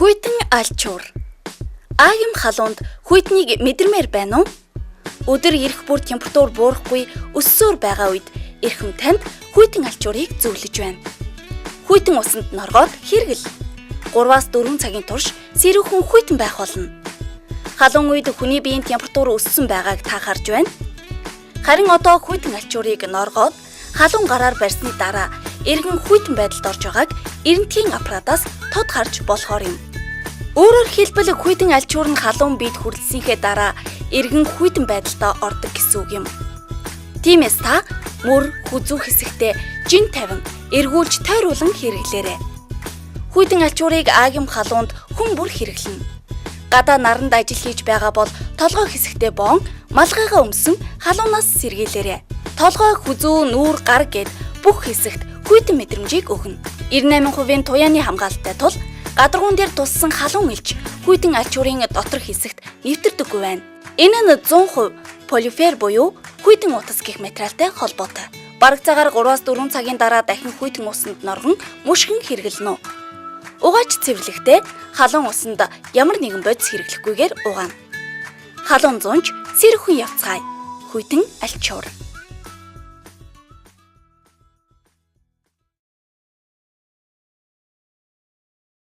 Хүйтэн алчуур. Аагим халуунд хүйтнийг мэдэрмээр байна уу? Өдөр ирэх бүр температур буурахгүй өссөөр байгаа үед эрхэм танд хүйтэн алчуурыг зөвлөж байна. Хүйтэн усанд норгоод хэрэгэл. 3-4 цагийн турш сэрүүхэн хүйтэн байх болно. Халуун үед хүний биеийн температур өссөн байгааг та харж байна. Харин одоо хүйтэн алчуурыг норгоод халуун гараар барьсны дараа эргэн хүйтэн байдалд орж байгааг эрентгийн аппаратаас тод харж болохоор юм. Өөрөөр хэлбэл хүйтэн алчуур нь халуун биед хүрэлцсэнхээ дараа эргэн хүйтэн байдалд ордог гэсэн үг юм. Тиймээс та мөр хүзүү хэсэгтээ жин тавин эргүүлж тойруулан хэрэглээрэй. Хүйтэн алчуурыг аагим халуунд хүн бүр хэрэглэнэ. Гадаа наранд ажил хийж байгаа бол толгой хэсэгтээ боон малгайгаа өмсөн халуунаас сэргийлээрэй. Толгой, хүзүү, нүүр, гар гэд бүх хэсэгт хүйтэн мэдрэмжийг өгнө. 98% туяаны хамгаалалттай тул гадаргуун дээр туссан халуун элч хүйтэн алчуурын дотор хэсэгт нэвтэрдэггүй байна. Энэ нь 100% полифер буюу хүйтэн утас гэх материалтай холбоотой. Бараг цагаар 3-4 цагийн дараа дахин хүйтэн усанд норгон мушгин хэрэглэнэ. Угаач цэвэрлэхдээ халуун усанд ямар нэгэн бодис хэрэглэхгүйгээр угаана. Халуун зунж сэрүүхэн явцгаая. Хүйтэн алчуур.